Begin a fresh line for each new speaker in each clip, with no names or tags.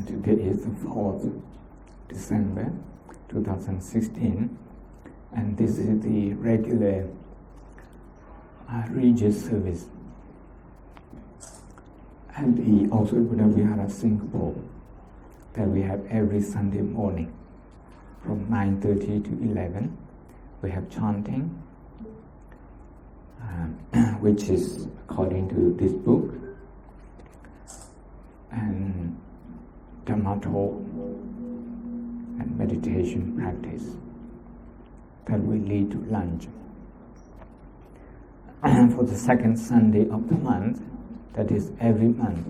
Today is the 4th December 2016, and this is the regular religious service at the Oxford Buddha Vihara, Singapore, that we have every Sunday morning from 9:30 to 11. We have chanting, which is according to this book, and Dhamma talk and meditation practice that will lead to lunch. For the second Sunday of the month, that is every month,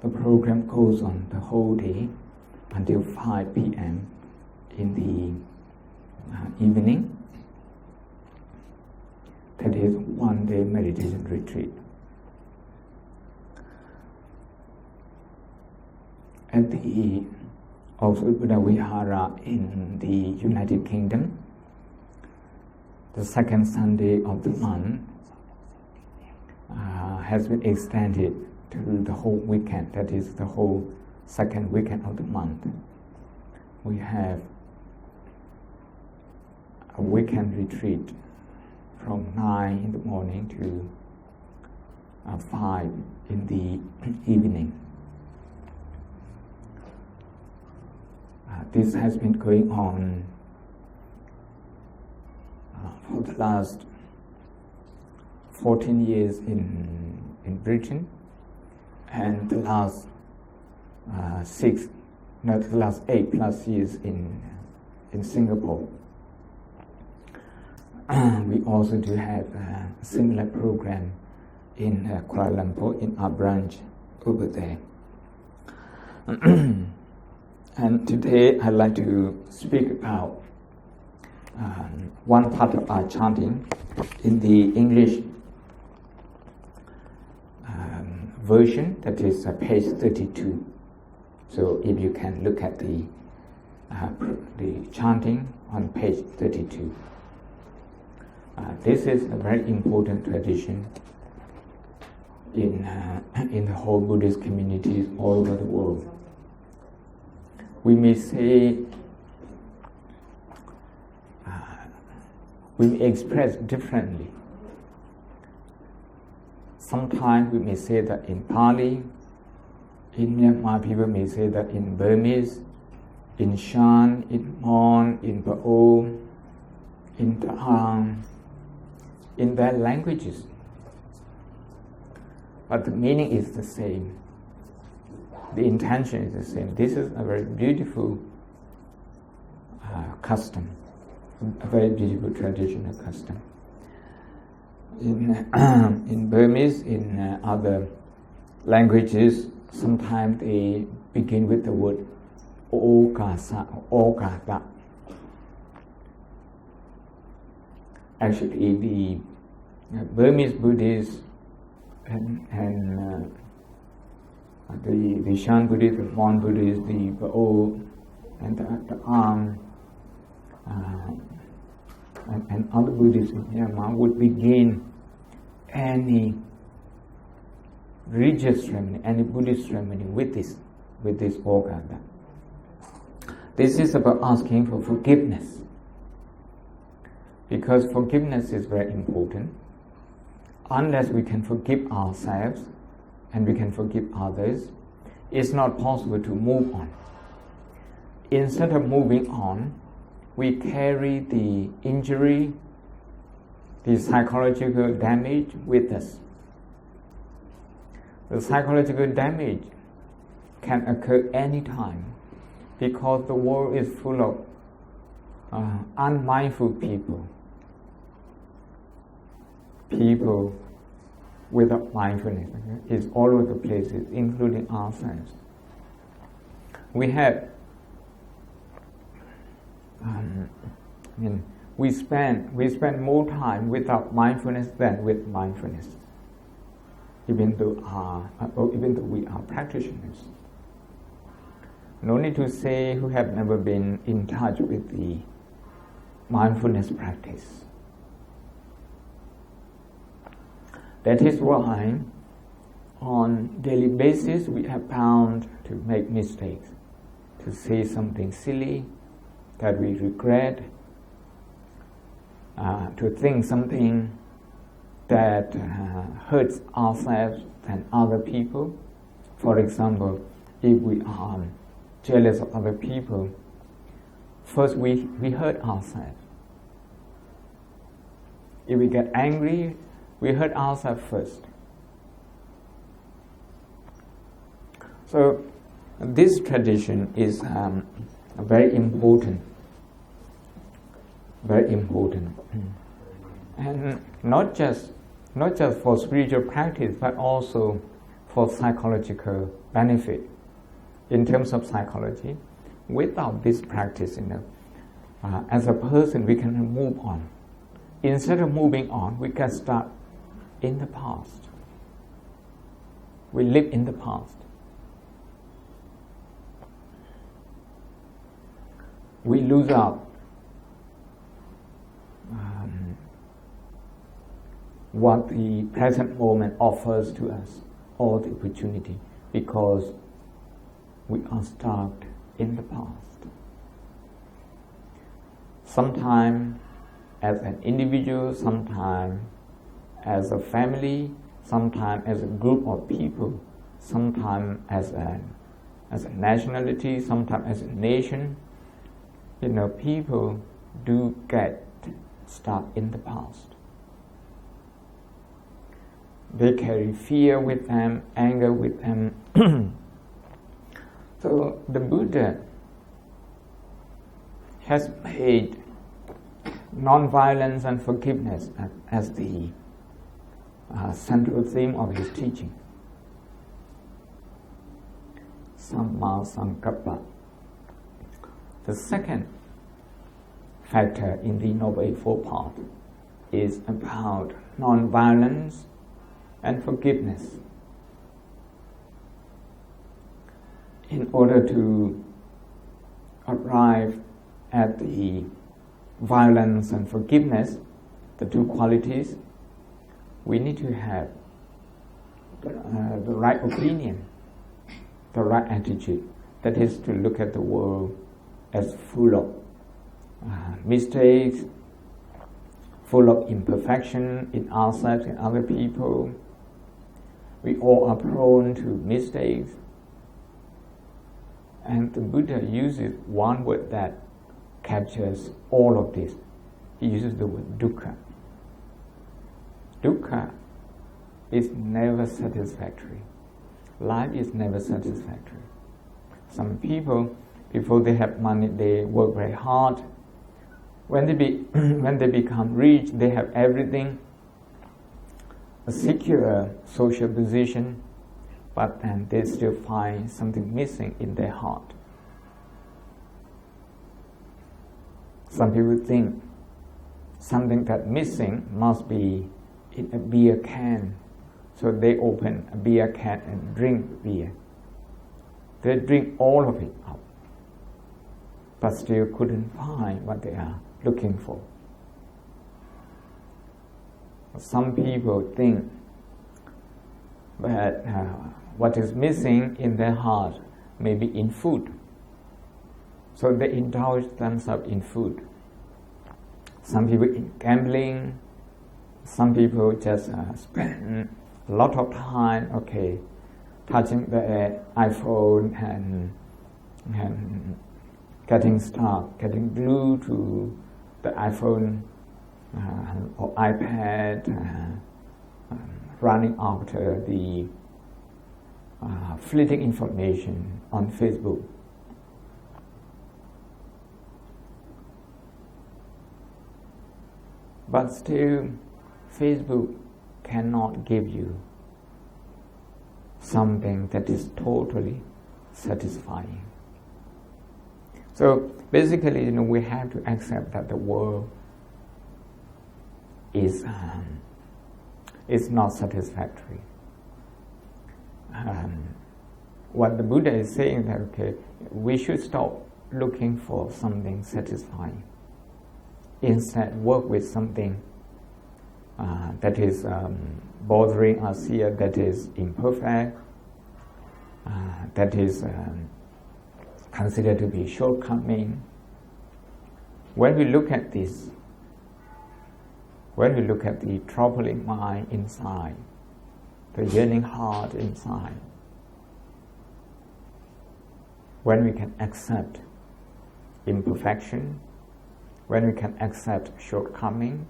the program goes on the whole day until 5 p.m. in the evening. That is one-day meditation retreat. At the Oxford Buddha Vihara in the United Kingdom, the second Sunday of the month has been extended to the whole weekend, that is the whole second weekend of the month. We have a weekend retreat from 9 in the morning to 5 in the evening. This has been going on for the last 14 years in Britain, and the last 8+ years in Singapore. We also do have a similar program in Kuala Lumpur, in our branch over there. And today I'd like to speak about one part of our chanting in the English version, that is page 32. So if you can look at the chanting on page 32. This is a very important tradition in the whole Buddhist communities all over the world. We may say, we may express differently. Sometimes we may say that in Pali, in Myanmar people may say that in Burmese, in Shan, in Mon, in Pao, in Tahang, in their languages. But the meaning is the same. The intention is the same. This is a very beautiful custom, a very beautiful traditional custom. In Burmese, in other languages, sometimes they begin with the word Okasa or Okata. Actually, the Burmese Buddhists and the Shan Buddhists, the Mon Buddhists, the Pao, and the Am, and other Buddhists in Myanmar would begin any religious ceremony, any Buddhist ceremony with this Okata. This is about asking for forgiveness, because forgiveness is very important. Unless we can forgive ourselves and we can forgive others, it's not possible to move on. Instead of moving on, we carry the injury, the psychological damage with us. The psychological damage can occur anytime because the world is full of unmindful people without mindfulness. It's all over the places, including ourselves. We have, we spend more time without mindfulness than with mindfulness, even though we are practitioners. No need to say who have never been in touch with the mindfulness practice. That is why on daily basis we are bound to make mistakes, to say something silly that we regret, to think something that hurts ourselves and other people. For example, if we are jealous of other people, first we hurt ourselves. If we get angry, we hurt ourselves first. So this tradition is very important. Very important. And not just for spiritual practice, but also for psychological benefit. In terms of psychology, without this practice, as a person we can move on. Instead of moving on, we can start in the past. We live in the past. We lose out what the present moment offers to us, all the opportunity, because we are stuck in the past. Sometimes as an individual, sometimes as a family, sometimes as a group of people, sometimes as a nationality, sometimes as a nation. People do get stuck in the past. They carry fear with them, anger with them. So the Buddha has made non-violence and forgiveness as the central theme of his teaching. Samma Sankappa. The second factor in the Noble Eightfold Path is about non-violence and forgiveness. In order to arrive at the violence and forgiveness, the two qualities, we need to have the right opinion, the right attitude. That is to look at the world as full of mistakes, full of imperfection in ourselves and other people. We all are prone to mistakes. And the Buddha uses one word that captures all of this. He uses the word dukkha. Dukkha is never satisfactory. Life is never satisfactory. Some people, before they have money, they work very hard. When they become rich, they have everything, a secure social position, but then they still find something missing in their heart. Some people think something that's missing must be in a beer can, so they open a beer can and drink beer. They drink all of it up, but still couldn't find what they are looking for. Some people think that what is missing in their heart may be in food, so they indulge themselves in food. Some people in gambling. Some people just spend a lot of time, touching the iPhone and getting stuck, getting glued to the iPhone or iPad, running after the fleeting information on Facebook. But still, Facebook cannot give you something that is totally satisfying. So basically, we have to accept that the world is not satisfactory. What the Buddha is saying that we should stop looking for something satisfying. Instead, work with something that is bothering us here, that is imperfect, that is considered to be shortcoming. When we look at this, when we look at the troubling mind inside, the yearning heart inside, when we can accept imperfection, when we can accept shortcoming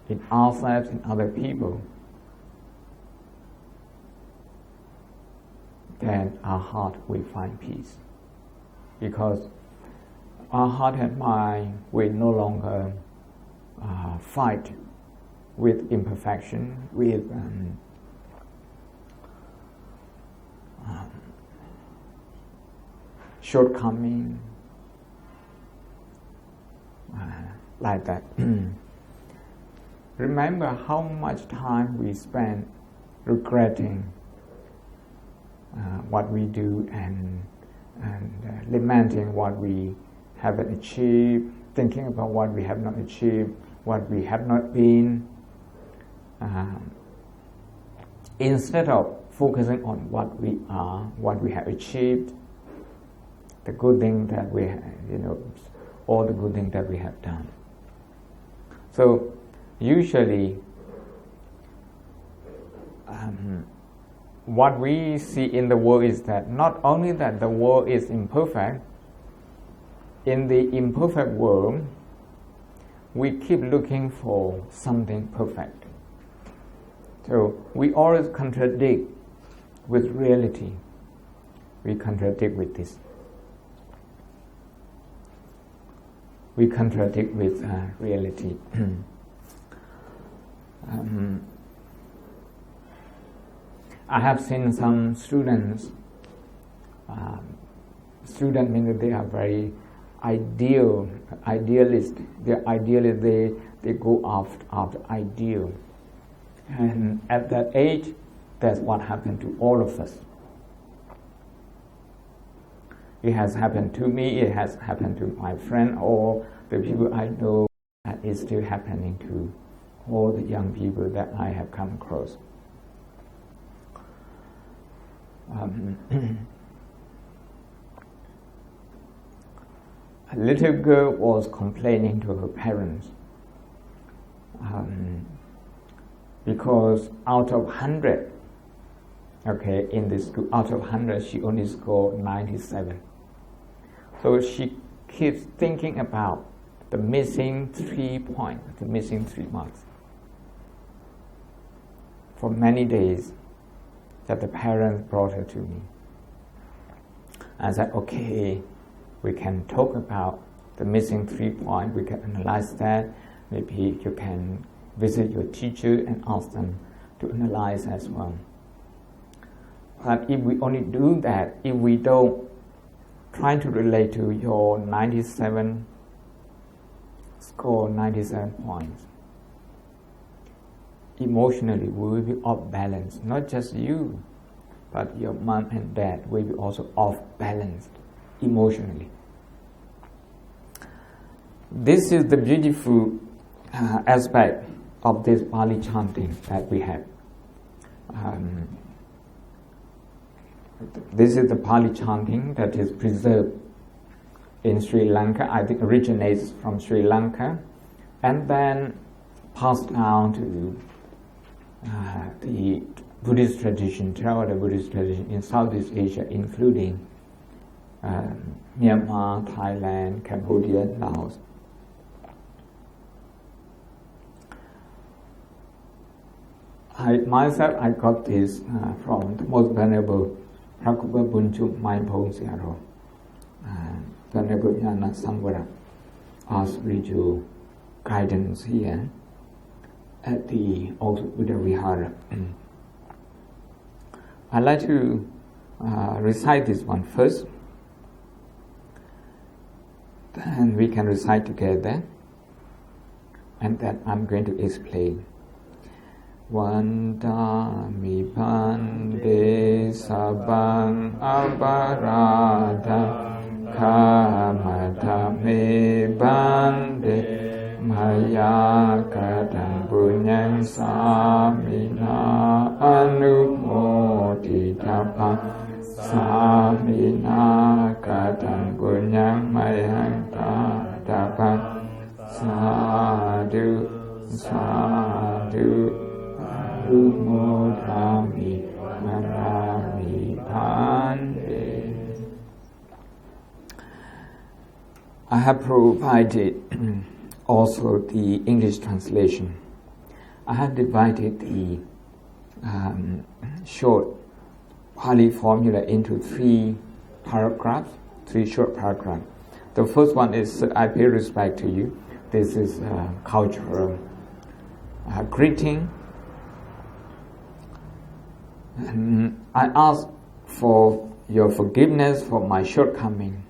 in ourselves, in other people, then our heart will find peace. Because our heart and mind will no longer fight with imperfection, with shortcoming, like that. Remember how much time we spend regretting what we do and lamenting what we haven't achieved, thinking about what we have not achieved, what we have not been, instead of focusing on what we are, what we have achieved, the good thing that we have, all the good things that we have done. So usually what we see in the world is that not only that the world is imperfect, in the imperfect world we keep looking for something perfect. So we always contradict with reality. We contradict with this. We contradict with reality. I have seen some students. Students mean that they are very idealist. They're idealist. They go after ideal. And at that age, that's what happened to all of us. It has happened to me, it has happened to my friend, or the people I know, and it's still happening to all the young people that I have come across. A little girl was complaining to her parents because out of 100, in this school, out of 100, she only scored 97. So she keeps thinking about the missing 3 points, the missing 3 marks. For many days, that the parents brought her to me. I said, okay, we can talk about the missing 3 points, we can analyze that. Maybe you can visit your teacher and ask them to analyze as well. But if we only do that, if we don't try to relate to your 97 points, emotionally we will be off balance. Not just you, but your mom and dad will be also off balanced emotionally. This is the beautiful aspect of this Pali chanting that we have. This is the Pali chanting that is preserved in Sri Lanka. I think originates from Sri Lanka and then passed down to the Buddhist tradition, Theravada Buddhist tradition in Southeast Asia, including Myanmar, Thailand, Cambodia, Laos. I got this from the most venerable Prakapa Bunchu Maipong Siaro, Venerable Jnana Samvara, our spiritual guidance here at the old Buddha Vihara. I'd like to recite this one first, then we can recite together, and then I'm going to explain. Vanda mi pande sabang abarada kamata me bande maya kadang bunyang สามินาอนุโมทิตาปังสามินากตังปุญญังไมหังตาตาปังสาธุสาธุอนุโมทามินารามิพันเต I have provided also the English translation. I have divided the short Pali formula into three short paragraphs. The first one is, I pay respect to you. This is cultural greeting. And I ask for your forgiveness for my shortcoming.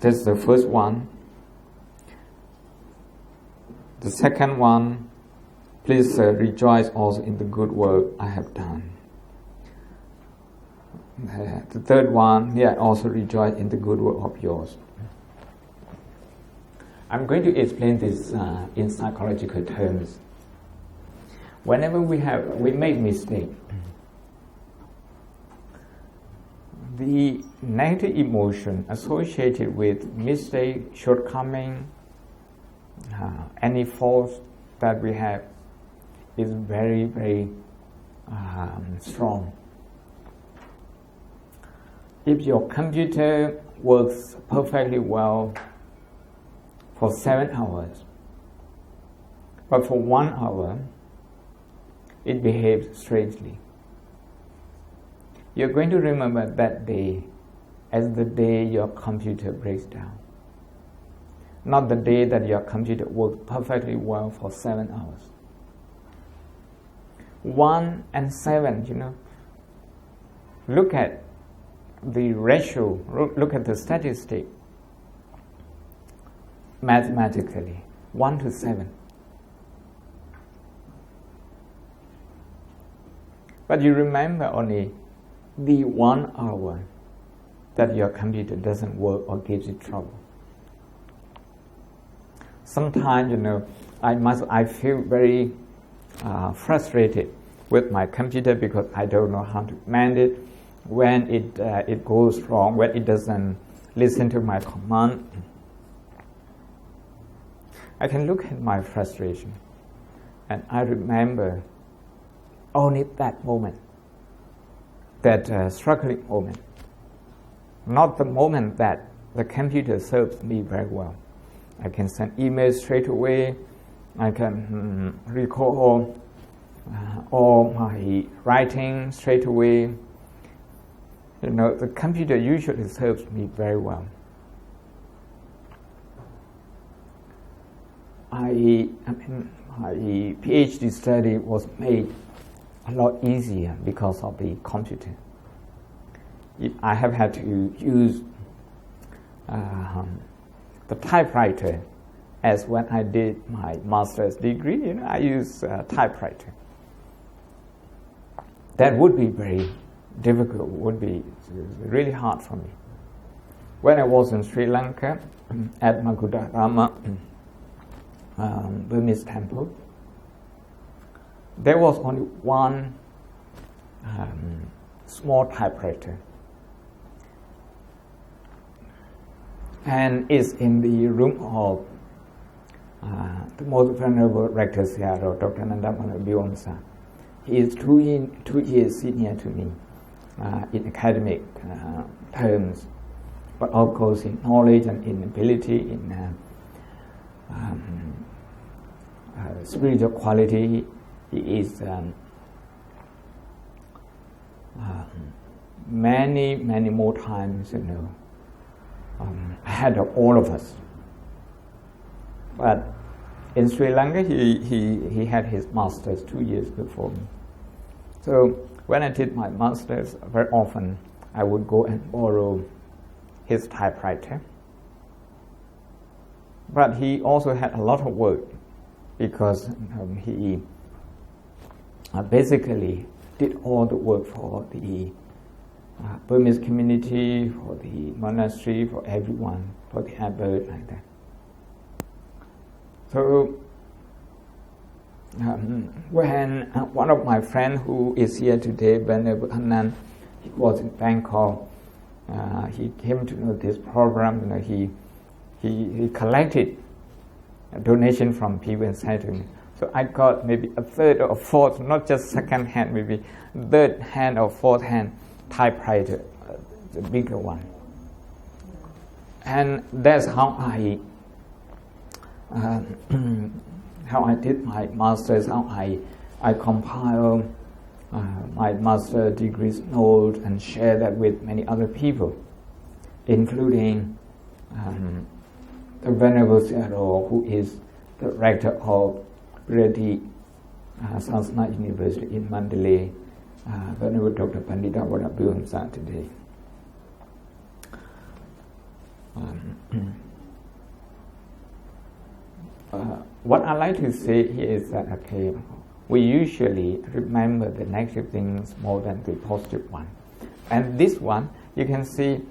That's the first one. The second one, please rejoice also in the good work I have done. The third one, I also rejoice in the good work of yours. I'm going to explain this in psychological terms. Whenever we make mistake, the negative emotion associated with mistake, shortcoming, any faults that we have is very, very strong. If your computer works perfectly well for 7 hours, but for 1 hour it behaves strangely, you're going to remember that day as the day your computer breaks down, not the day that your computer works perfectly well for 7 hours. 1 and 7, look at the ratio, look at the statistic mathematically, 1 to 7. But you remember only the 1 hour that your computer doesn't work or gives you trouble. Sometimes, I feel very frustrated with my computer because I don't know how to manage it. When it goes wrong, when it doesn't listen to my command, I can look at my frustration and I remember only that moment, that struggling moment, not the moment that the computer serves me very well. I can send emails straight away, I can recall all my writing straight away. The computer usually serves me very well. My PhD study was made a lot easier because of the computer. I have had to use the typewriter as when I did my master's degree. I use typewriter. That would be very difficult, would be really hard for me. When I was in Sri Lanka at Maguda Dhamma Burmese temple, there was only one small typewriter, and it's in the room of the most venerable rector Sayadaw, Dr. Nandamana Bionsa. He is 2 years senior to me in academic terms, but of course in knowledge and in ability, in spiritual quality, he is many more times ahead of all of us. But in Sri Lanka, he had his master's 2 years before me. So when I did my master's, very often I would go and borrow his typewriter. But he also had a lot of work because he basically did all the work for the Burmese community, for the monastery, for everyone, for the abbot, like that. So when one of my friends who is here today, Venerable Anand, he was in Bangkok. He came to know this program. He collected a donation from people and sent to me. So I got maybe a third or fourth, not just second hand, maybe third hand or fourth hand typewriter, the bigger one. And that's how I did my master's, how I compile my master degrees notes and share that with many other people, including the Venerable Sayadaw, who is the rector of Brady Sanskrit University in Mandalay, Venerable Dr. Pandita Vanabuhamsa today. What I like to say here is that, okay, we usually remember the negative things more than the positive one. And this one, you can see,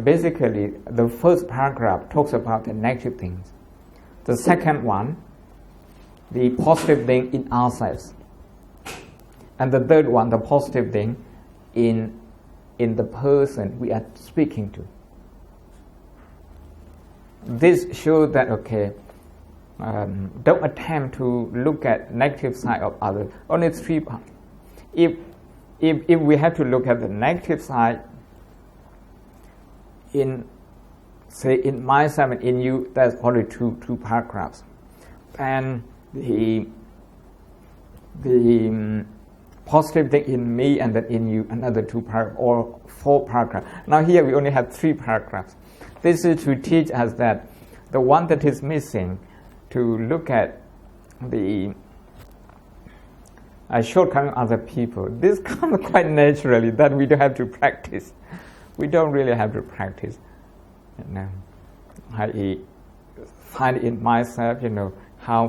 basically, the first paragraph talks about the negative things. The second one, the positive thing in ourselves. And the third one, the positive thing in the person we are speaking to. This shows that, okay, don't attempt to look at negative side of others. Only 3 parts. If we have to look at the negative side in myself and in you, that's only two paragraphs. And the positive thing in me and then in you, another 2 paragraphs or 4 paragraphs. Now here we only have 3 paragraphs. This is to teach us that the one that is missing, to look at the shortcoming of other people. This comes quite naturally, that we don't have to practice. We don't really have to practice. I find in myself, how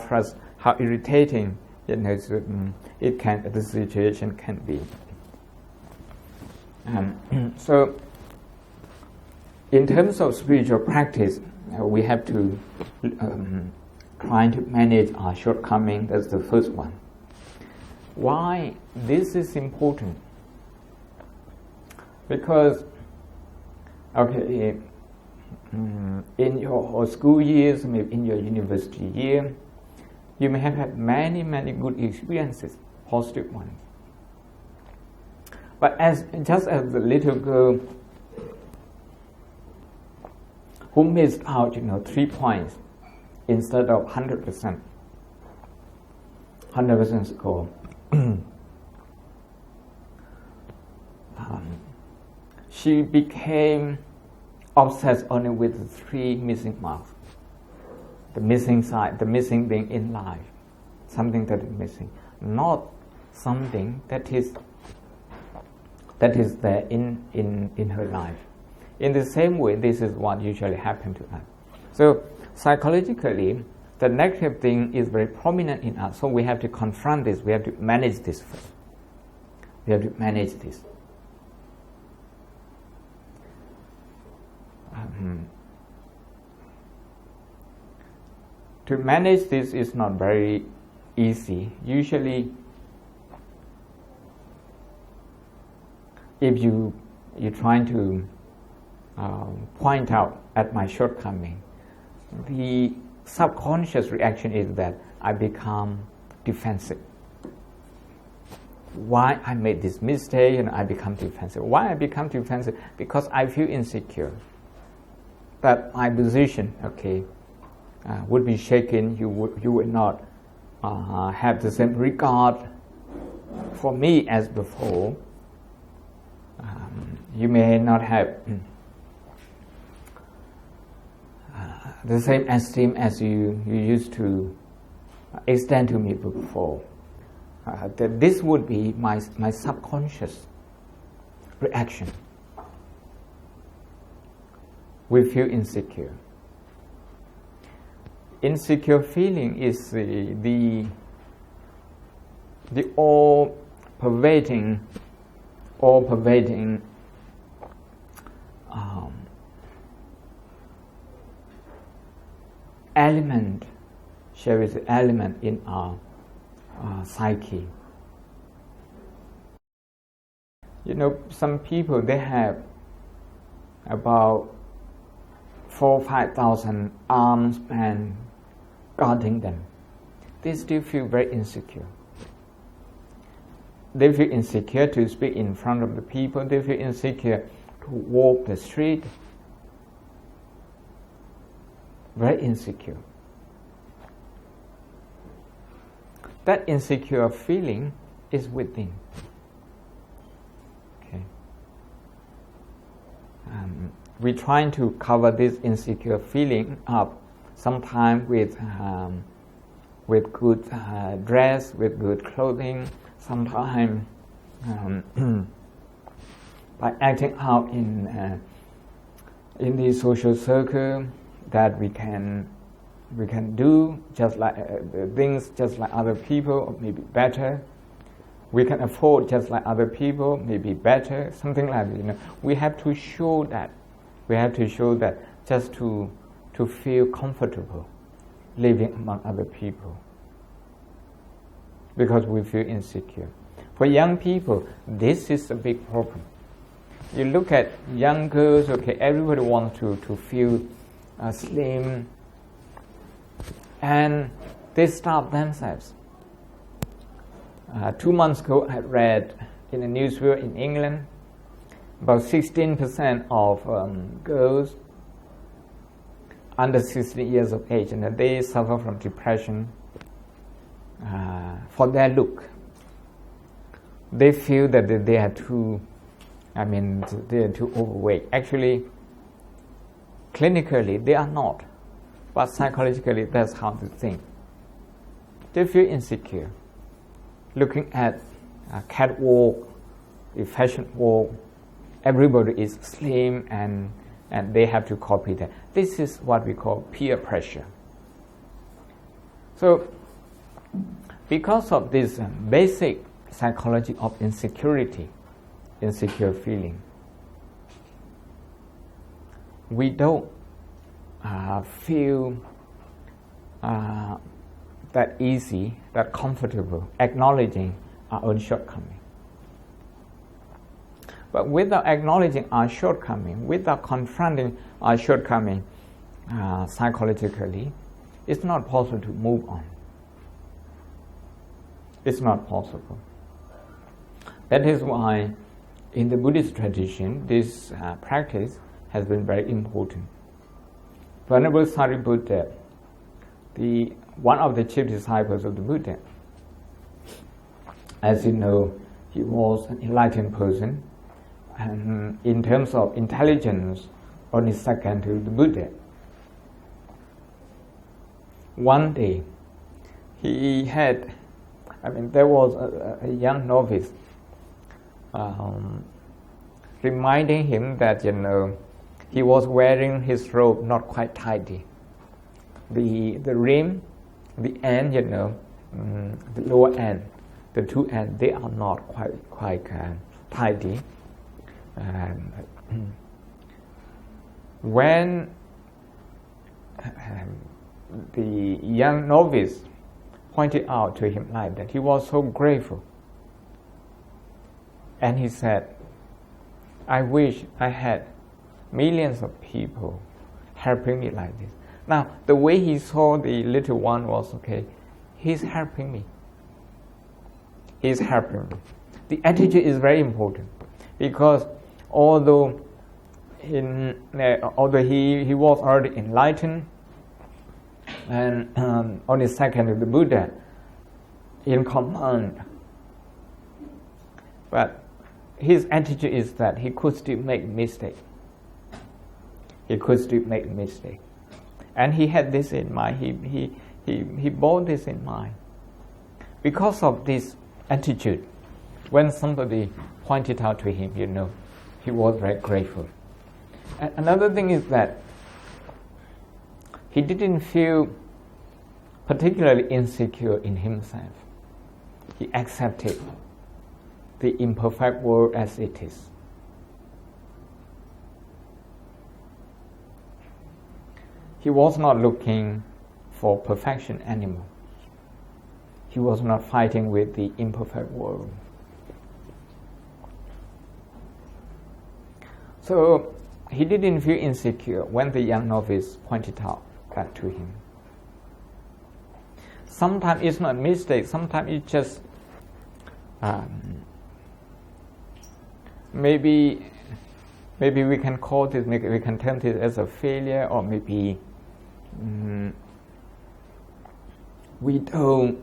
irritating, the situation can be. So, in terms of spiritual practice, we have to try to manage our shortcomings. That's the first one. Why this is important? Because, okay, in your school years, maybe in your university year, you may have had many good experiences, positive ones. But just as the little girl who missed out, 3 points instead of 100% score, she became obsessed only with the 3 missing marks. The missing side, the missing thing in life, something that is missing, not something that is there in her life. In the same way, this is what usually happens to us. So psychologically, the negative thing is very prominent in us. So we have to confront this. We have to manage this first. We have to manage this. To manage this is not very easy. Usually, if you're trying to point out at my shortcoming, the subconscious reaction is that I become defensive. Why I made this mistake and I become defensive. Why I become defensive? Because I feel insecure. That my position, would be shaken. You would not have the same regard for me as before. You may not have the same esteem as you used to extend to me before. That this would be my subconscious reaction. We feel insecure. Insecure feeling is the all-pervading element, shall we say, element in our psyche. Some people, they have about 4,000-5,000 arms and guarding them. They still feel very insecure. They feel insecure to speak in front of the people. They feel insecure to walk the street. Very insecure. That insecure feeling is within. Okay. We're trying to cover this insecure feeling up sometimes with good dress, with good clothing, sometimes by acting out in the social circle that we can do just like things just like other people, or maybe better. We can afford just like other people, maybe better, something like that. We have to show that. We have to show that just to feel comfortable living among other people, because we feel insecure. For young people, this is a big problem. You look at young girls, okay, everybody wants to feel slim, and they starve themselves. 2 months ago, I read in a newspaper in England, about 16% of girls under 16 years of age, and they suffer from depression for their look. They feel that they are too overweight. Actually, clinically, they are not, but psychologically, that's how they think. They feel insecure. Looking at a catwalk, a fashion walk, everybody is slim and they have to copy that. This is what we call peer pressure. So, because of this basic psychology of insecurity, insecure feeling, we don't feel that easy, that comfortable, acknowledging our own shortcoming. But without acknowledging our shortcoming, without confronting our shortcoming psychologically, it's not possible to move on. It's not possible. That is why in the Buddhist tradition, this practice has been very important. Venerable Sariputta, one of the chief disciples of the Buddha, as you know, he was an enlightened person, and in terms of intelligence, only second to the Buddha. One day, there was a young novice reminding him that he was wearing his robe not quite tidy. The rim, the end, the lower end, the two ends, they are not quite tidy. When the young novice pointed out to him like that, he was so grateful. And he said, I wish I had millions of people helping me like this. Now, the way he saw the little one was, okay, he's helping me. He's helping me. The attitude is very important, because although he was already enlightened and only second to the Buddha in command, but his attitude is that he could still make mistake. He could still make mistake, and he had this in mind. He bore this in mind. Because of this attitude, when somebody pointed out to him, he was very grateful. And another thing is that he didn't feel particularly insecure in himself. He accepted the imperfect world as it is. He was not looking for perfection anymore. He was not fighting with the imperfect world. So he didn't feel insecure when the young novice pointed out that to him. Sometimes it's not a mistake, sometimes it's just maybe we can call this, we can term this as a failure, or maybe we don't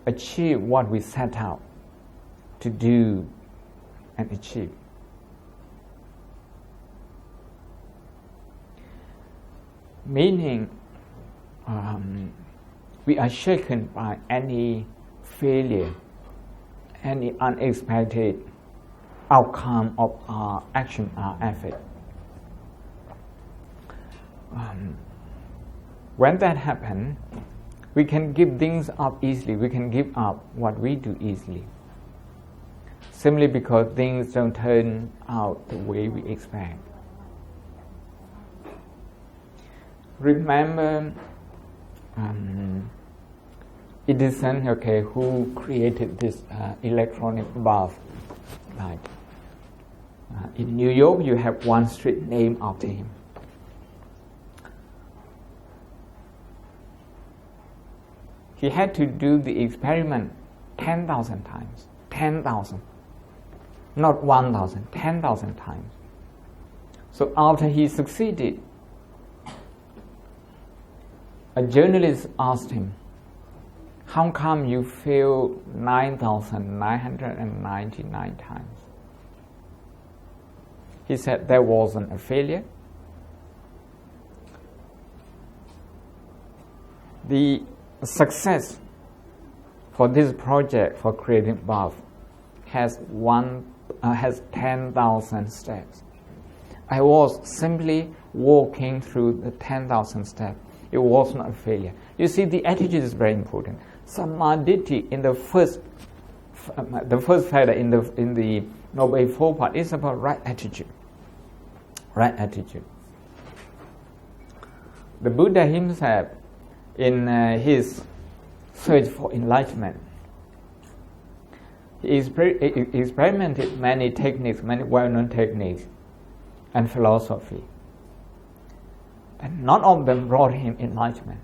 achieve what we set out to do and achieve. Meaning, we are shaken by any failure, any unexpected outcome of our action, our effort. When that happens, we can give things up easily. We can give up what we do easily, simply because things don't turn out the way we expect. Remember Edison, who created this electronic bulb light. In New York, you have one street named after him. He had to do the experiment 10,000 times. 10,000. Not 1,000, 10,000 times. So after he succeeded, a journalist asked him, "How come you failed 9,999 times?" He said, "There wasn't a failure. The success for this project, for creating bulb, has 10,000 steps. I was simply walking through the 10,000 steps. It was not a failure." You see, the attitude is very important. Samadhi in the first factor in the Noble Eightfold Path is about right attitude. Right attitude. The Buddha himself, in his search for enlightenment, he experimented many techniques, many well-known techniques and philosophy. And none of them brought him enlightenment.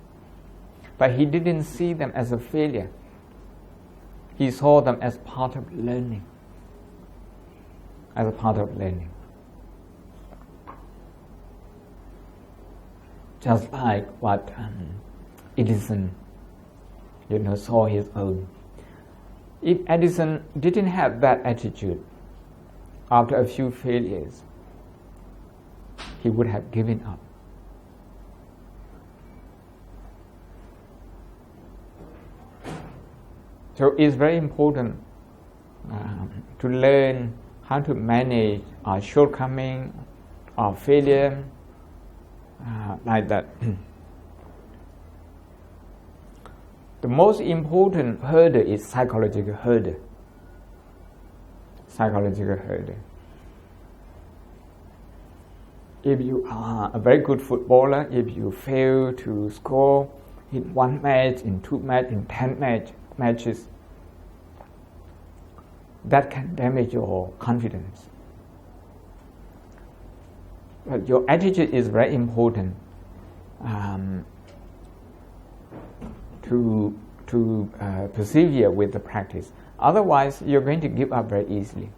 But he didn't see them as a failure. He saw them as part of learning. As a part of learning. Just like what Edison, saw his own. If Edison didn't have that attitude, after a few failures, he would have given up. So it's very important to learn how to manage our shortcoming, our failure, like that. The most important hurdle is psychological hurdle. Psychological hurdle. If you are a very good footballer, if you fail to score in one match, in two matches, in 10 matches, that can damage your confidence. But your attitude is very important to persevere with the practice. Otherwise, you're going to give up very easily.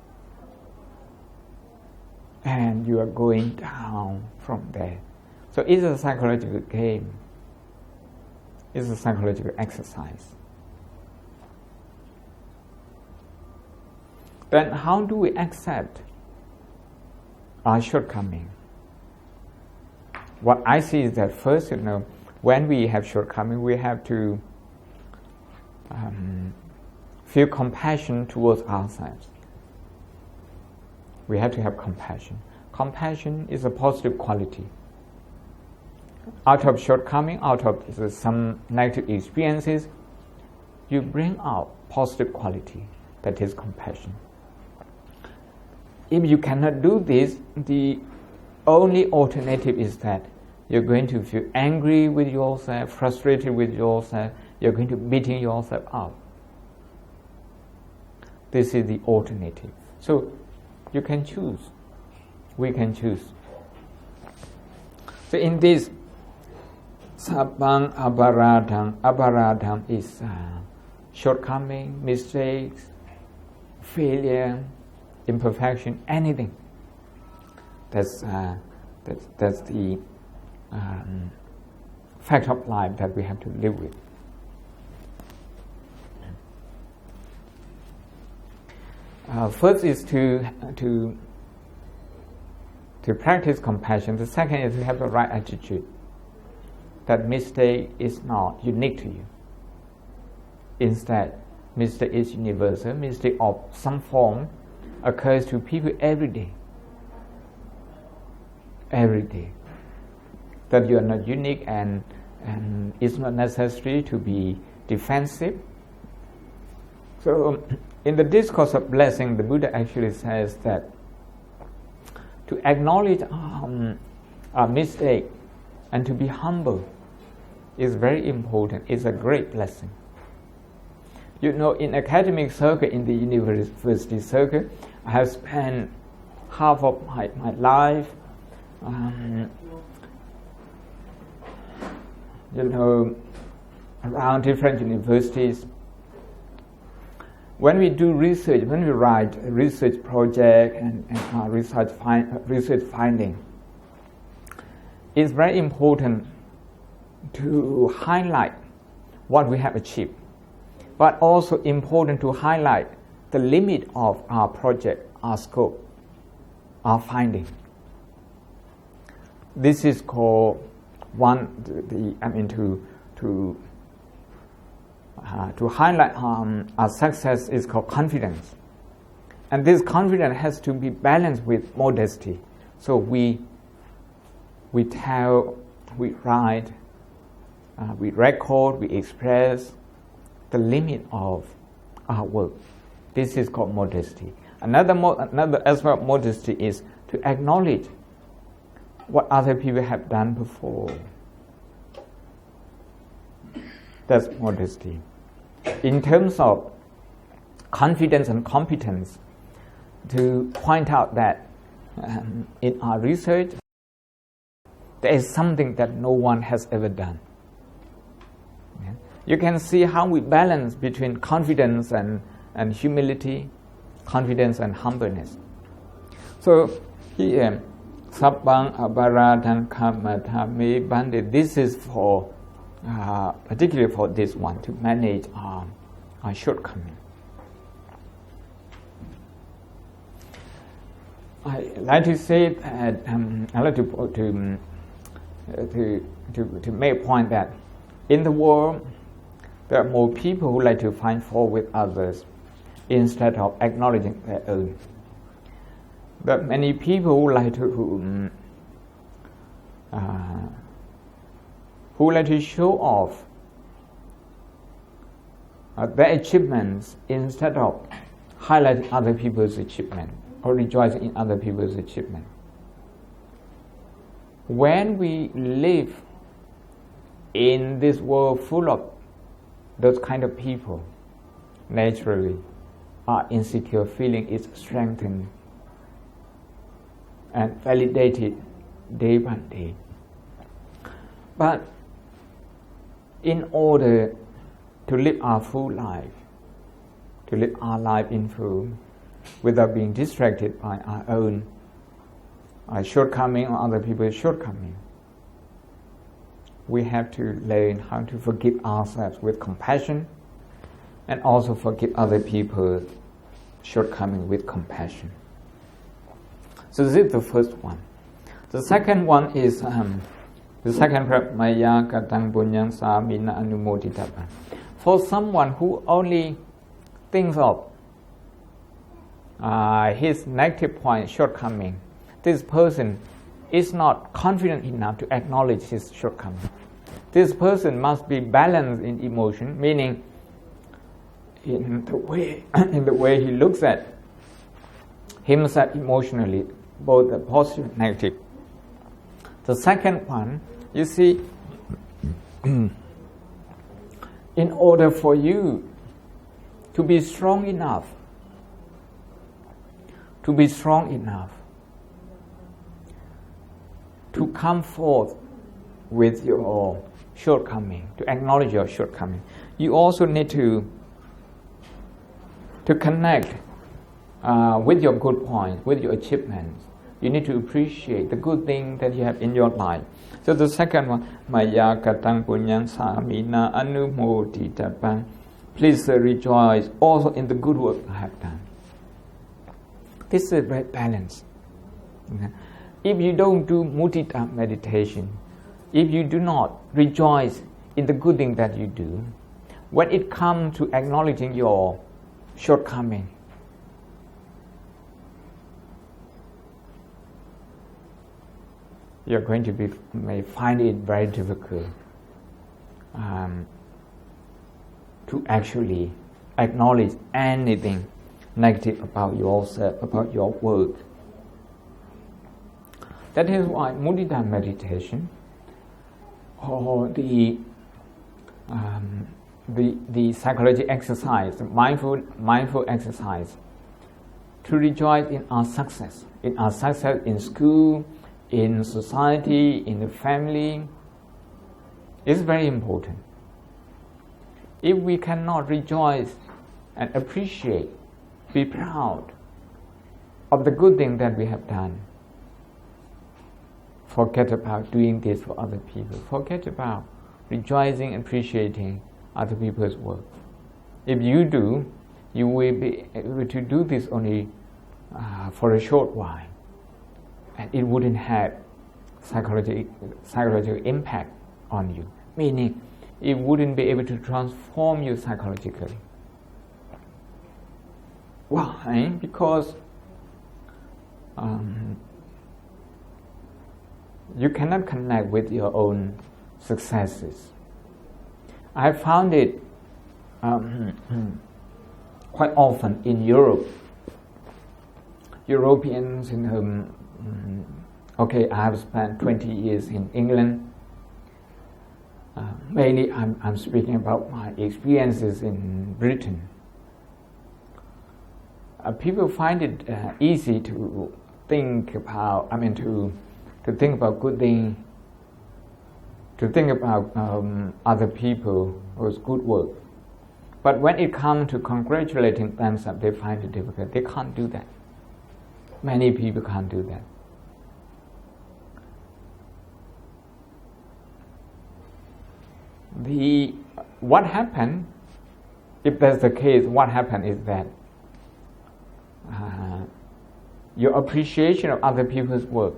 And you are going down from there. So it's a psychological game. It's a psychological exercise. Then how do we accept our shortcoming? What I see is that first, when we have shortcoming, we have to feel compassion towards ourselves. We have to have compassion. Compassion is a positive quality. Out of shortcoming, out of some negative experiences, you bring out positive quality, that is compassion. If you cannot do this, the only alternative is that You're going to feel angry with yourself, frustrated with yourself. You're going to beating yourself up. This is the alternative. So you can choose. We can choose. So in this Sabbang Aparadham is shortcoming, mistakes, failure, imperfection, anything. That's the fact of life that we have to live with. First is to practice compassion. The second is to have the right attitude. That mistake is not unique to you. Instead, mistake is universal. Mistake of some form occurs to people every day. Every day. That you are not unique and it's not necessary to be defensive. So, in the discourse of blessing, the Buddha actually says that to acknowledge our mistake and to be humble is very important. It's a great blessing. You know, in academic circle, in the university circle, I have spent half of my life around different universities. When we do research, when we write a research project and research finding, it's very important to highlight what we have achieved, but also important to highlight the limit of our project, our scope, our finding. This is called to highlight our success is called confidence, and this confidence has to be balanced with modesty. So we tell, we write, we record, we express the limit of our work. This is called modesty. Another aspect of modesty is to acknowledge what other people have done before. That's modesty. In terms of confidence and competence, to point out that in our research, there is something that no one has ever done. Yeah? You can see how we balance between confidence and humility, confidence and humbleness. So here, Sabbang Aparadham Kammatame Bande, this is for particularly for this one, to manage our shortcoming. I like to say that I like to make a point that in the world there are more people who like to find fault with others instead of acknowledging their own. There are many people who like to show off their achievements instead of highlighting other people's achievement or rejoicing in other people's achievement. When we live in this world full of those kind of people, naturally our insecure feeling is strengthened and validated day by day. But in order to live our full life, to live our life in full, without being distracted by our own shortcoming or other people's shortcoming, we have to learn how to forgive ourselves with compassion and also forgive other people's shortcoming with compassion. So this is the first one. The second one is the second prayer, Maya Katang Punyang Samina Anumoditapa. For someone who only thinks of his negative point, shortcoming, this person is not confident enough to acknowledge his shortcoming. This person must be balanced in emotion, meaning in the way he looks at himself emotionally, both the positive and negative. The second one, You see, in order for you to be strong enough, to come forth with your shortcoming, to acknowledge your shortcoming, you also need to connect with your good points, with your achievements. You need to appreciate the good thing that you have in your life. So the second one, Maya katang punyang samina anumoditapang. Please rejoice also in the good work I have done. This is a right balance. If you don't do mudita meditation, if you do not rejoice in the good thing that you do, when it comes to acknowledging your shortcoming, you're going to may find it very difficult to actually acknowledge anything negative about yourself, about your work. That is why mudita meditation, or the psychology exercise, the mindful exercise, to rejoice in our success in school, in society, in the family, is very important. If we cannot rejoice and appreciate, be proud of the good thing that we have done, forget about doing this for other people. Forget about rejoicing and appreciating other people's work. If you do, you will be able to do this only for a short while, and it wouldn't have psychological impact on you. Meaning, it wouldn't be able to transform you psychologically. Why? Because you cannot connect with your own successes. I have found it quite often in Europe. Europeans in whom, I have spent 20 years in England. Mainly I'm speaking about my experiences in Britain. People find it easy to think about, to think about good things, to think about other people who's good work. But when it comes to congratulating themselves, they find it difficult. They can't do that. Many people can't do that. What happened, if that's the case, what happened is that your appreciation of other people's work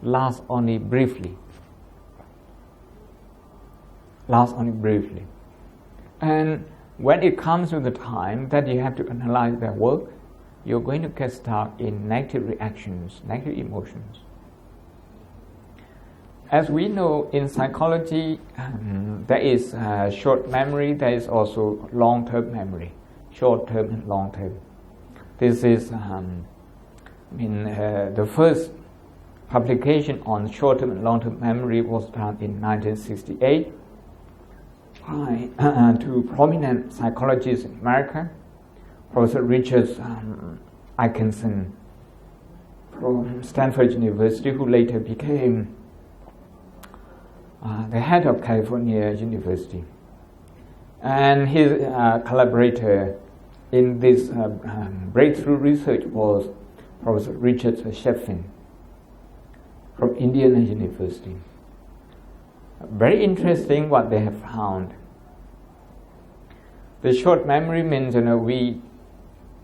lasts only briefly. And when it comes to the time that you have to analyze their work, you're going to get stuck in negative reactions, negative emotions. As we know, in psychology, there is short memory, there is also long-term memory, short-term and long-term. This is, the first publication on short-term and long-term memory was done in 1968 by two prominent psychologists in America, Professor Richard Atkinson from Stanford University, who later became the head of California University, and his collaborator in this breakthrough research was Professor Richard Sheffin from Indiana University. Very interesting what they have found. The short memory means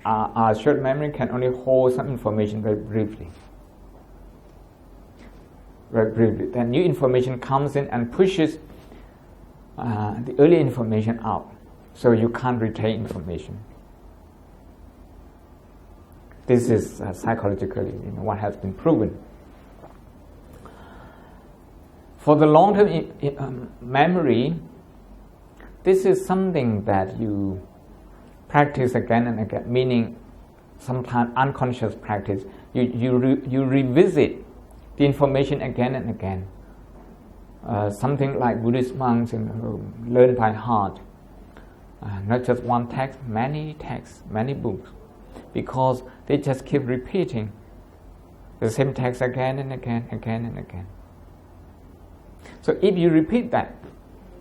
our short memory can only hold some information very briefly. Then new information comes in and pushes the early information out, so you can't retain information. This is psychologically what has been proven. For the long-term memory, this is something that you practice again and again, meaning sometimes unconscious practice. You revisit the information again and again something like Buddhist monks learn by heart. Not just one text, many texts, many books, because they just keep repeating the same text again and again, again and again. So if you repeat that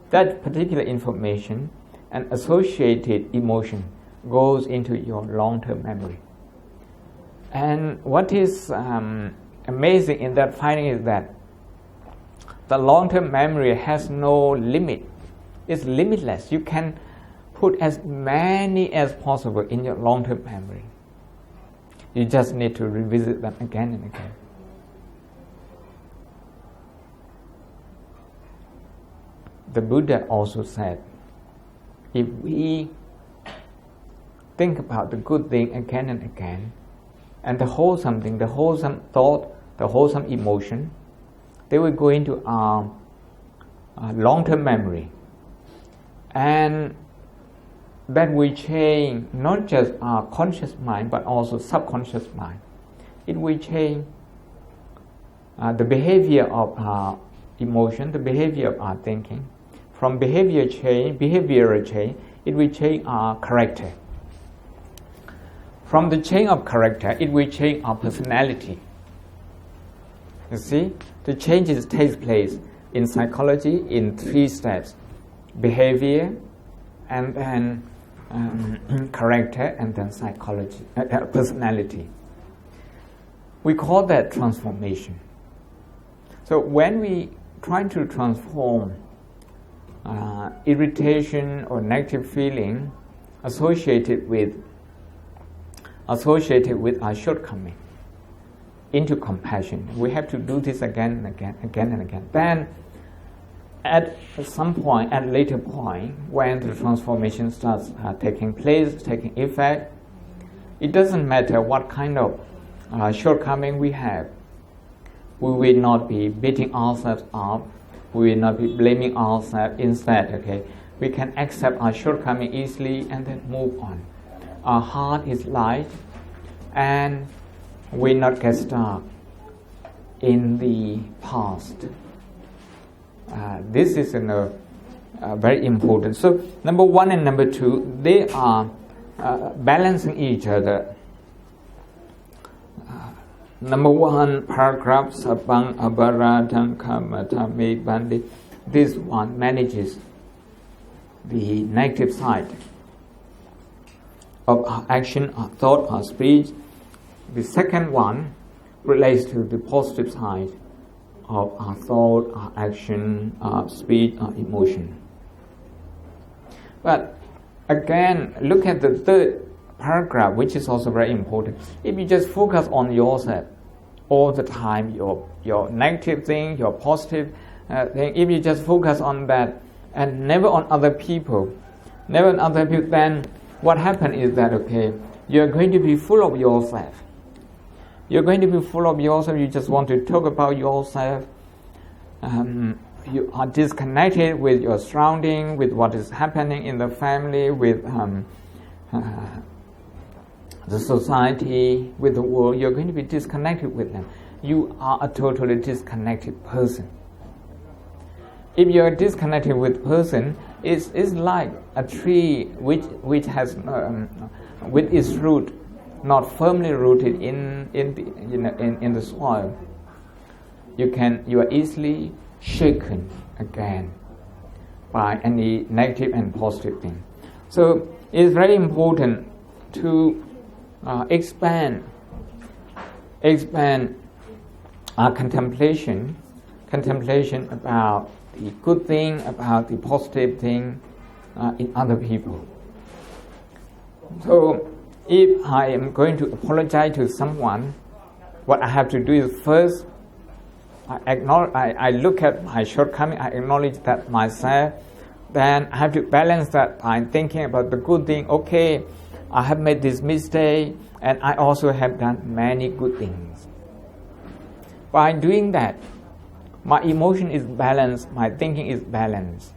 particular information and associated emotion goes into your long-term memory. And what is amazing in that finding is that the long-term memory has no limit. It's limitless. You can put as many as possible in your long-term memory. You just need to revisit them again and again. The Buddha also said, if we think about the good thing again and again, and the wholesome thing, the wholesome thought, the wholesome emotion, they will go into our long-term memory. And that will change not just our conscious mind, but also subconscious mind. It will change the behavior of our emotion, the behavior of our thinking. From behavioral change, it will change our character. From the change of character, it will change our personality. You see, the changes take place in psychology in 3 steps: behavior, and then character, and then psychology, personality. We call that transformation. So when we try to transform irritation or negative feeling associated with our shortcoming into compassion, we have to do this again and again. Then at some point, at a later point, when the transformation starts taking place, taking effect, it doesn't matter what kind of shortcoming we have. We will not be beating ourselves up. We will not be blaming ourselves. Instead, we can accept our shortcoming easily and then move on. Our heart is light, and we not get stuck in the past. This is very important. So number 1 and number 2, they are balancing each other. Number 1 paragraph, Sabang Abaradang Kamatame Bandi. This one manages the negative side of our action, our thought, our speech. The second one relates to the positive side of our thought, our action, our speech, our emotion. But again, look at the third paragraph, which is also very important. If you just focus on yourself all the time, your negative thing, your positive thing, if you just focus on that and never on other people, then what happens is that, you're going to be full of yourself. You're going to be full of yourself. You just want to talk about yourself. You are disconnected with your surrounding, with what is happening in the family, with the society, with the world. You're going to be disconnected with them. You are a totally disconnected person. If you're a disconnected with person, it's like a tree which has with its root not firmly rooted in the soil. You are easily shaken again by any negative and positive thing. So it's very important to expand our contemplation about the good thing, about the positive thing in other people. So if I am going to apologize to someone, what I have to do is first I look at my shortcoming, I acknowledge that myself, then I have to balance that by thinking about the good thing. I have made this mistake, and I also have done many good things. By doing that, my emotion is balanced, my thinking is balanced.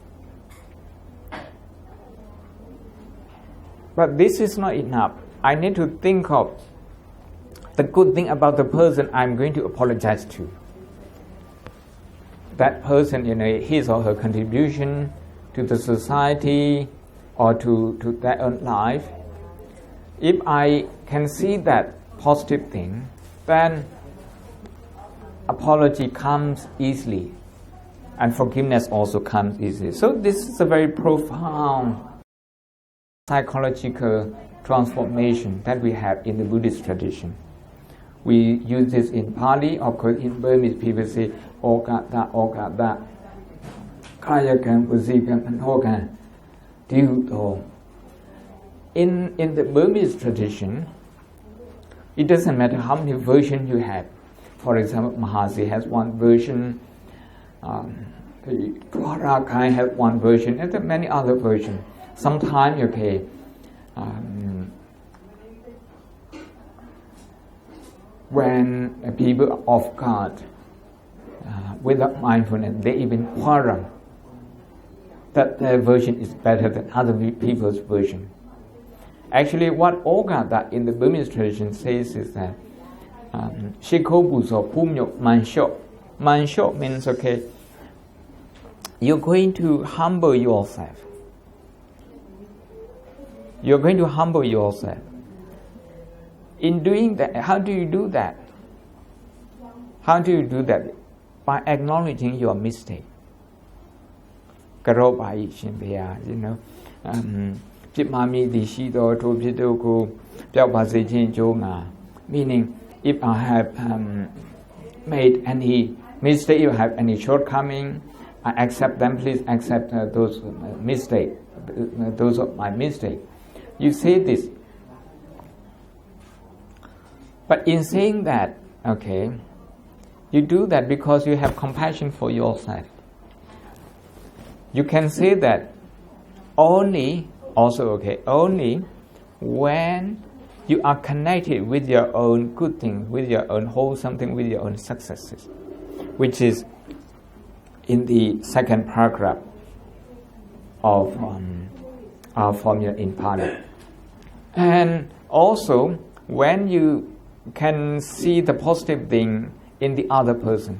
But this is not enough. I need to think of the good thing about the person I'm going to apologize to. that person, his or her contribution to the society or to their own life, if I can see that positive thing, then apology comes easily and forgiveness also comes easily. So this is a very profound psychological transformation that we have in the Buddhist tradition. We use this in Pali, of course in Burmese people say Ogata, Kayakan, Pusikan, and Hogan. In the Burmese tradition, it doesn't matter how many versions you have. For example, Mahasi has one version, Twarakai has one version, and there are many other versions. Sometimes, when people are off guard, without mindfulness, they even quarrel that their version is better than other people's version. Actually, what Ogata in the Burmese tradition says is that Shikobuso Pumyo Mansho. Mansho means, you're going to humble yourself. You're going to humble yourself. In doing that, how do you do that? How do you do that? By acknowledging your mistake. Meaning, if I have made any mistake, if I have any shortcoming, I accept them. Please accept those mistakes, those of my mistake. You say this, but in saying that, you do that because you have compassion for yourself. You can say that only when you are connected with your own good things, with your own wholesome things, with your own successes, which is in the second paragraph of our formula in Pali. And also when you can see the positive thing in the other person.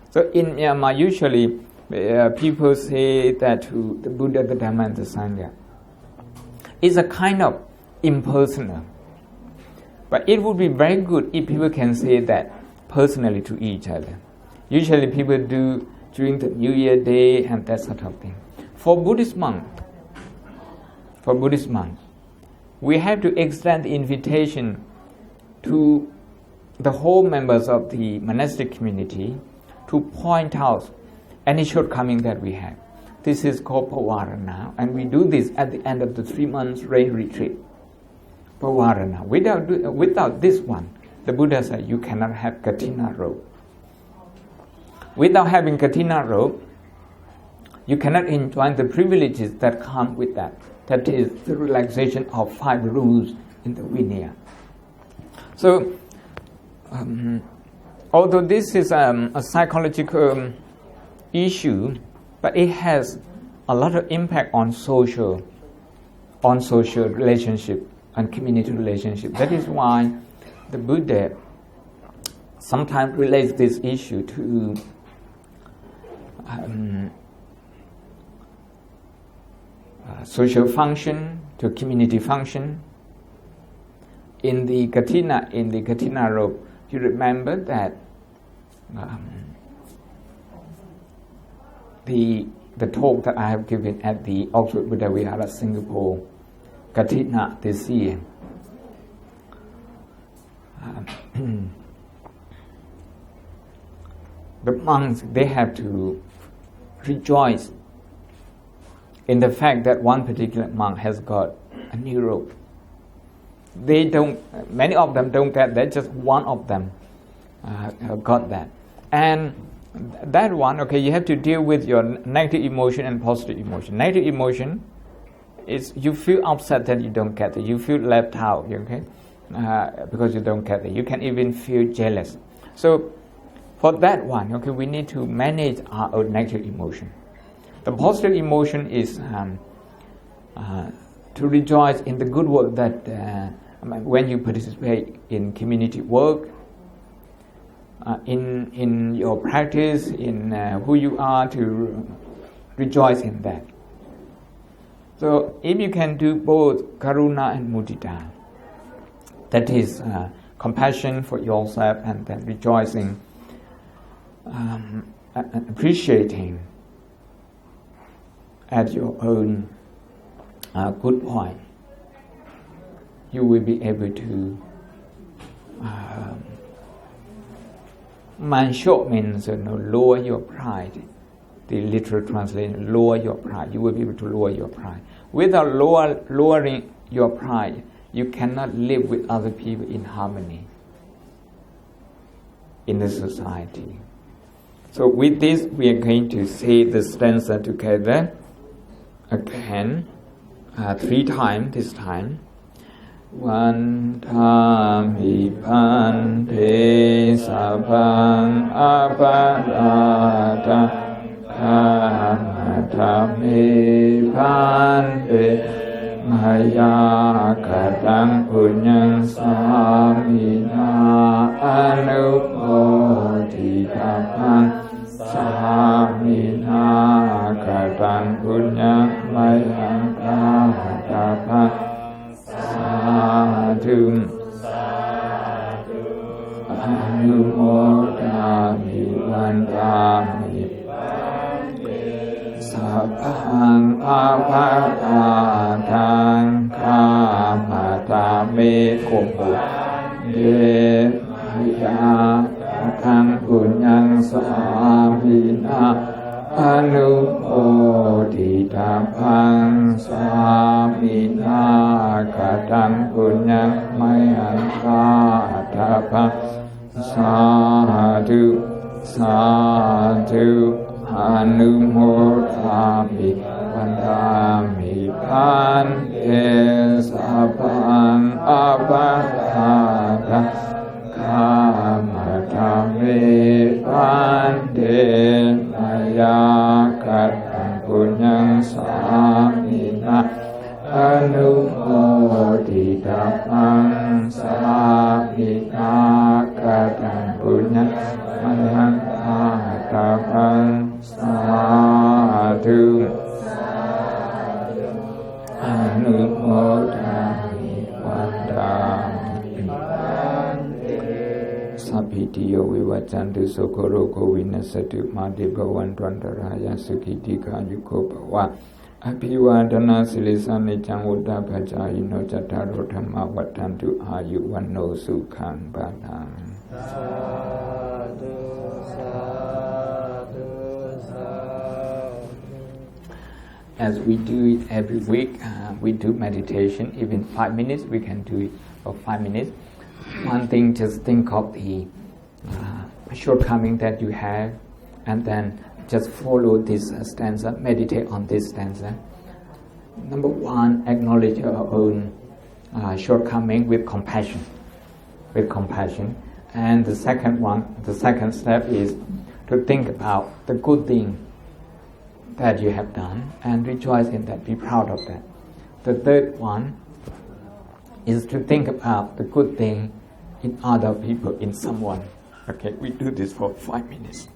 So in Myanmar, usually people say that to the Buddha, the Dhamma, and the Sangha is a kind of impersonal. But it would be very good if people can say that personally to each other. Usually people do during the New Year Day and that sort of thing. For Buddhist monks, we have to extend the invitation to the whole members of the monastic community to point out any shortcoming that we have. This is called Pavarana, and we do this at the end of the 3 months rain retreat. Pavarana. Without this one, the Buddha said you cannot have Katina robe. Without having Katina robe, you cannot enjoy the privileges that come with that. That is the relaxation of 5 rules in the Vinaya. So, although this is a psychological issue, but it has a lot of impact on social relationship and community relationship. That is why the Buddha sometimes relates this issue to social function, to community function. In the Katina robe, you remember that the talk that I have given at the Oxford Buddha Vihara, Singapore, Katina this year. The monks, they have to rejoice in the fact that one particular monk has got a new robe. Many of them don't get that, just one of them got that. And that one, you have to deal with your negative emotion and positive emotion. Negative emotion is you feel upset that you don't get it. You feel left out, because you don't get it. You can even feel jealous. So for that one, we need to manage our own negative emotion. The positive emotion is to rejoice in the good work that when you participate in community work, in your practice, in who you are, to rejoice in that. So if you can do both karuna and mudita, that is compassion for yourself and then rejoicing, appreciating at your own good point, you will be able to mansho means lower your pride. The literal translation, lower your pride. You will be able to lower your pride. Without lowering your pride, you cannot live with other people in harmony in the society. So with this, we are going to say the stanza together again, 3 times this time. Vantami pante sabang aparata kamatami pante maya kadang punyang samina anupodikapang samina kadang punyang maya kadang sadhu anumodami vandami sabang aparatang kamatame kumpul devaya kang punyang samina anupoditapang samina kadang punyang mayang kadapang sadhu sadhu anumodami vandami pante sabang aparata kamatame pante maya kadang punyang samina anumoditapang samina kadang punyang mayang kadapang sadhu anumodami vandami Sabhitiyo vivacantu sokoroko vinasatu mati bhavantuantaraya sukhidika yuko bhava Abhivadana silisani janguddha bhajayino cattaro dhamma vaddhantu ayu vanno sukhang bhalang. As we do it every week, we do meditation, even 5 minutes, we can do it for 5 minutes. One thing, just think of the shortcoming that you have, and then just follow this stanza, meditate on this stanza. Number 1, acknowledge your own shortcoming with compassion. And the second step is to think about the good thing that you have done and rejoice in that, be proud of that. The third one is to think about the good thing in other people, in someone. Okay, we do this for 5 minutes.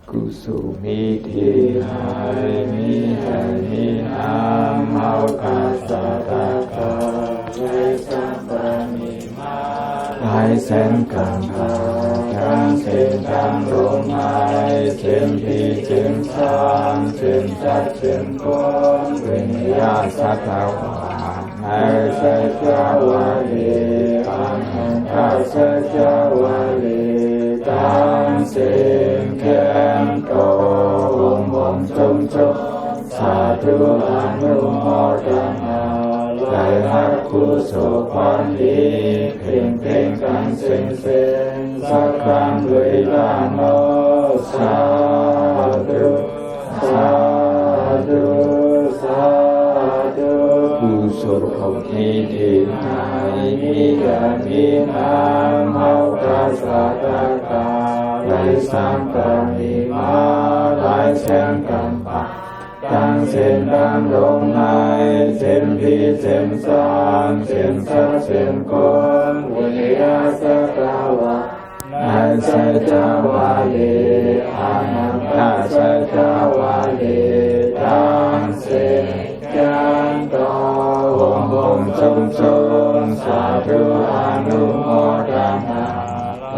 Kusumiti hai mi hai mi amau kasataka lai sampani lai sen kampa kang sen kang rong hai sen pi sen sang sen chat sen kon vinya satawa hai se jawali hai se jawali tang sen ken to om om chom chom sadhu anumodana lai hak kuso kwan li pheng pheng kan sen sen sakran lui la no sadhu sadhu sadhu kuso khom ni thi hai mi ya mi nam hau ka sa ta ka lai sam pa ni ma lai sen kam pa
tăng sen tăng lông mai sen phi sen sang sen sát sen con quỷ a sa ca wa nai sa cha wa li ananta sa cha wa li tăng sen chan to hom hom chung chung sa thu anu mo đam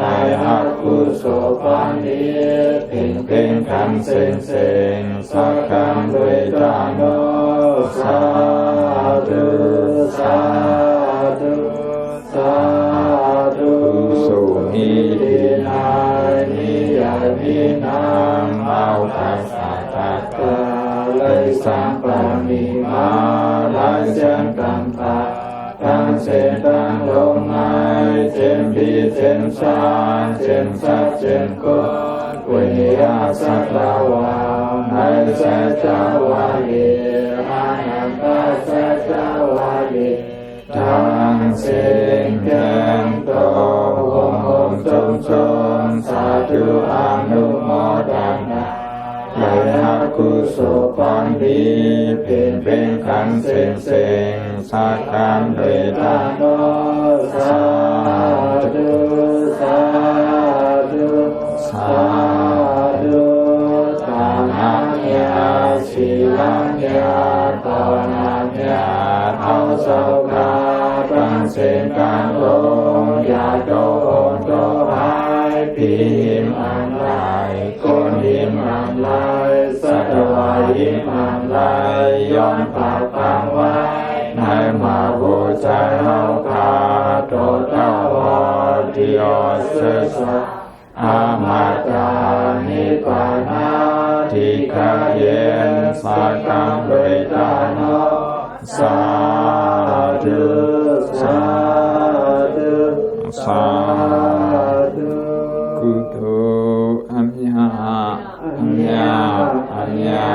đại hạt cu sổ quan đi tình tình khăn sen sen sa cam đuôi ta nô sa thu sa thu sa thu su ni đi nai ni ya ni nam mau ca sa ta ca lấy sang pa mi ma lai sen cam pa tăng sen tăng lông mai sen phi sen sang sen sát sen con quỷ a sát la wa nai sa cha wa li ananta sa cha wa li tăng sen khen to hom hom chung chung sa thu anu mo đam đại hạt cu sổ quan đi phiền phiền khăn sen sen sa cam đuôi ta nô sa thu sa thu sa thu ta nam ya si lam ya ta nam ya thao sâu ca tăng sen tăng lông ya đô hồn đô hai phi hiểm an lại con hiểm an lại sát hoa hiểm an lại yon phạt phang vai nai ma vô trái hao kha trô ta hoa thiyo sơ sa a ma ta ni pa na thi kha yen sa cam đuôi ta no sa thu sa thu sa thu kuto amya amya amya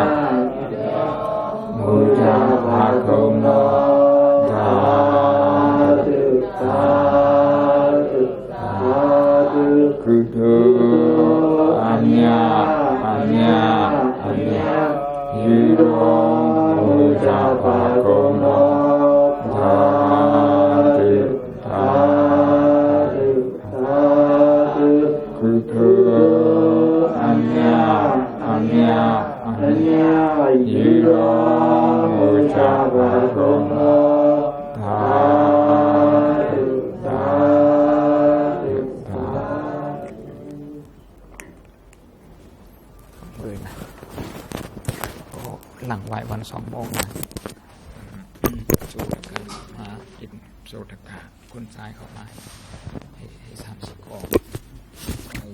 muja bhakom no tha thu tha thu tha thu kuto amya amya amya yudo muja bhakom no tha thu tha thu tha thu kuto amya amya amya yudo muja bhakom no tha thu tha thu tha
เลยนะหลังไหววัน2 โมงนะโซดากามากินโซดากาคนซ้ายเข้ามาให้30 กล่องให้